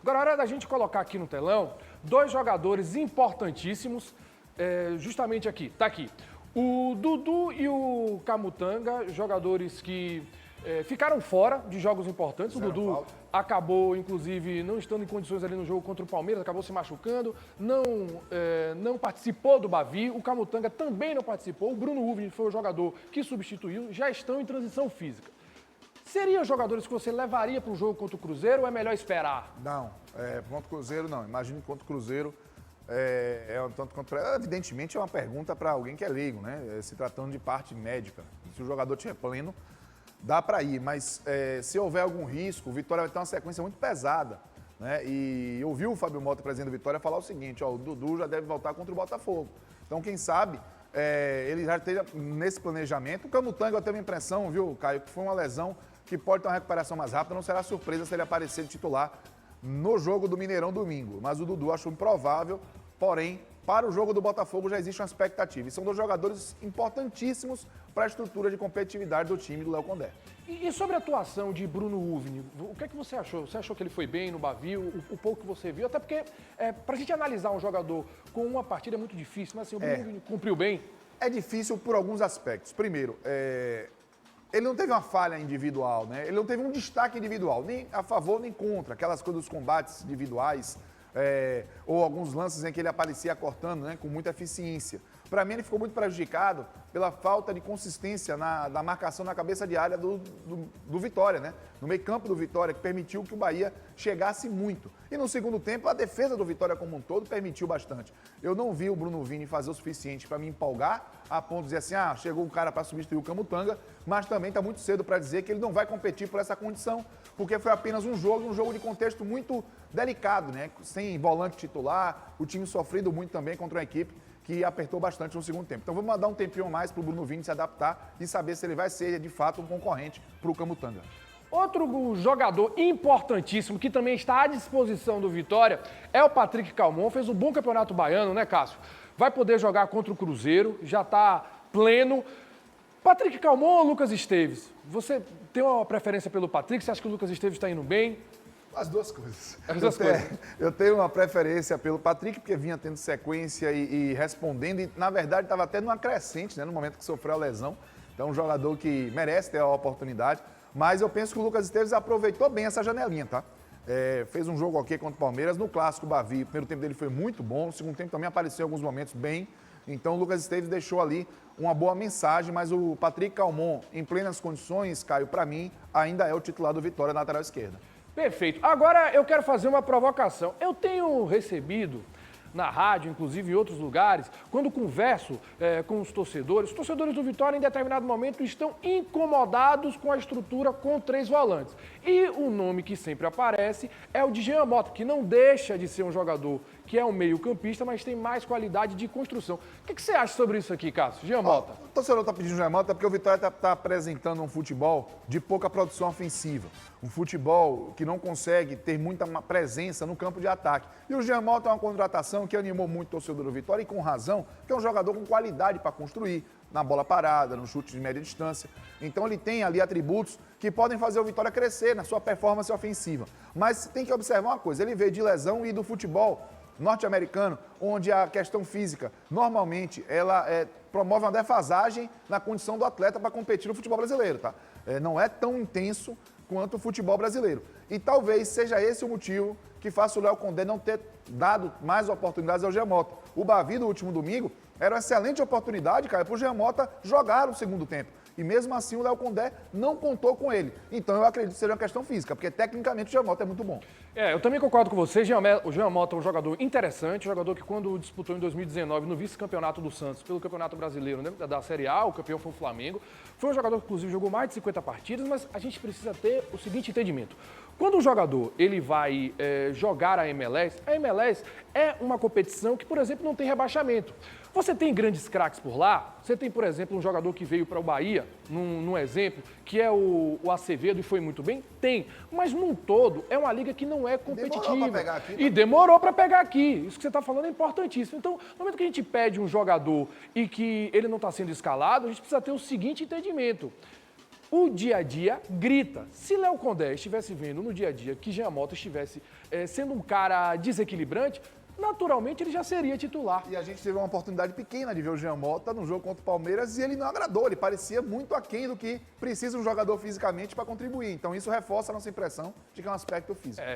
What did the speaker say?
Agora, a hora da gente colocar aqui no telão dois jogadores importantíssimos, justamente aqui, tá aqui. O Dudu e o Camutanga, jogadores que ficaram fora de jogos importantes. O Dudu acabou, inclusive, não estando em condições ali no jogo contra o Palmeiras, acabou se machucando, não participou do Bavi. O Camutanga também não participou. O Bruno Uvni foi o jogador que substituiu, já estão em transição física. Seriam jogadores que você levaria para o jogo contra o Cruzeiro ou é melhor esperar? Não, contra o Cruzeiro não. Imagino que contra o Cruzeiro evidentemente é uma pergunta para alguém que é leigo, né? Se tratando de parte médica. Se o jogador estiver pleno, dá para ir. Mas se houver algum risco, o Vitória vai ter uma sequência muito pesada, né? E eu ouvi o Fábio Mota, presidente do Vitória, falar o seguinte, o Dudu já deve voltar contra o Botafogo. Então, quem sabe, ele já esteja nesse planejamento. O Camutanga, eu tenho a impressão, viu, Caio, que foi uma lesão que pode ter uma recuperação mais rápida. Não será surpresa se ele aparecer de titular no jogo do Mineirão domingo. Mas o Dudu acho improvável, porém, para o jogo do Botafogo já existe uma expectativa. E são dois jogadores importantíssimos para a estrutura de competitividade do time do Léo Condé. E sobre a atuação de Bruno Uvni, o que é que você achou? Você achou que ele foi bem no Bavi, o pouco que você viu? Até porque, para a gente analisar um jogador com uma partida é muito difícil, mas assim, o Bruno Uvni cumpriu bem? É difícil por alguns aspectos. Primeiro, ele não teve uma falha individual, né? Ele não teve um destaque individual, nem a favor nem contra. Aquelas coisas dos combates individuais, ou alguns lances em que ele aparecia cortando, né, com muita eficiência. Para mim, ele ficou muito prejudicado pela falta de consistência na marcação na cabeça de área do Vitória, né? No meio-campo do Vitória, que permitiu que o Bahia chegasse muito. E no segundo tempo, a defesa do Vitória como um todo permitiu bastante. Eu não vi o Bruno Uvni fazer o suficiente para me empolgar, a ponto de dizer assim, chegou um cara para substituir o Camutanga, mas também está muito cedo para dizer que ele não vai competir por essa condição, porque foi apenas um jogo de contexto muito delicado, né? Sem volante titular, o time sofrendo muito também contra uma equipe que apertou bastante no segundo tempo. Então vamos dar um tempinho mais para o Bruno Uvni se adaptar e saber se ele vai ser, de fato, um concorrente para o Camutanga. Outro jogador importantíssimo que também está à disposição do Vitória é o Patrick Calmon. Fez um bom campeonato baiano, né, Cássio? Vai poder jogar contra o Cruzeiro, já está pleno. Patrick Calmon ou Lucas Esteves? Você tem uma preferência pelo Patrick? Você acha que o Lucas Esteves está indo bem? As duas coisas. As duas coisas. Eu tenho uma preferência pelo Patrick, porque vinha tendo sequência e respondendo, e na verdade estava até numa crescente, né, no momento que sofreu a lesão. Então, um jogador que merece ter a oportunidade, mas eu penso que o Lucas Esteves aproveitou bem essa janelinha, tá? Fez um jogo ok contra o Palmeiras, no Clássico Bavi, o primeiro tempo dele foi muito bom, no segundo tempo também apareceu em alguns momentos bem, então o Lucas Esteves deixou ali uma boa mensagem, mas o Patrick Calmon, em plenas condições, Caio, para mim, ainda é o titular do Vitória na lateral esquerda. Perfeito. Agora eu quero fazer uma provocação. Eu tenho recebido na rádio, inclusive em outros lugares, quando converso com os torcedores do Vitória em determinado momento estão incomodados com a estrutura com 3 volantes. E o nome que sempre aparece é o de Jean Mota, que não deixa de ser um jogador que é um meio-campista, mas tem mais qualidade de construção. O que você acha sobre isso aqui, Cássio? Jean Mota. O torcedor está pedindo Jean Mota porque o Vitória está apresentando um futebol de pouca produção ofensiva. Um futebol que não consegue ter muita presença no campo de ataque. E o Jean Mota é uma contratação que animou muito o torcedor do Vitória, e com razão, que é um jogador com qualidade para construir, na bola parada, no chute de média distância. Então ele tem ali atributos que podem fazer o Vitória crescer na sua performance ofensiva. Mas tem que observar uma coisa, ele veio de lesão e do futebol norte-americano, onde a questão física, normalmente, ela promove uma defasagem na condição do atleta para competir no futebol brasileiro, tá? Não é tão intenso quanto o futebol brasileiro. E talvez seja esse o motivo que faça o Léo Condé não ter dado mais oportunidades ao Jean Mota. O Bavi, no último domingo, era uma excelente oportunidade, cara, para o Jean Mota jogar no segundo tempo. E mesmo assim o Léo Condé não contou com ele. Então eu acredito que seja uma questão física, porque tecnicamente o Jean Mota é muito bom. Eu também concordo com você. O Jean Mota é um jogador interessante, um jogador que quando disputou em 2019 no vice-campeonato do Santos pelo Campeonato Brasileiro, né, da Série A, o campeão foi o Flamengo. Foi um jogador que inclusive jogou mais de 50 partidas, mas a gente precisa ter o seguinte entendimento. Quando o jogador ele vai jogar a MLS é uma competição que, por exemplo, não tem rebaixamento. Você tem grandes craques por lá, você tem, por exemplo, um jogador que veio para o Bahia, num exemplo, que é o Acevedo e foi muito bem? Tem, mas num todo é uma liga que não é competitiva. Demorou para pegar aqui, né? E demorou para pegar aqui, isso que você está falando é importantíssimo. Então, no momento que a gente pede um jogador e que ele não está sendo escalado, a gente precisa ter o seguinte entendimento. o dia a dia grita. Se Léo Condé estivesse vendo no dia a dia que Jean Mota estivesse sendo um cara desequilibrante, naturalmente ele já seria titular. E a gente teve uma oportunidade pequena de ver o Jean Mota no jogo contra o Palmeiras e ele não agradou. Ele parecia muito aquém do que precisa um jogador fisicamente para contribuir. Então isso reforça a nossa impressão de que é um aspecto físico.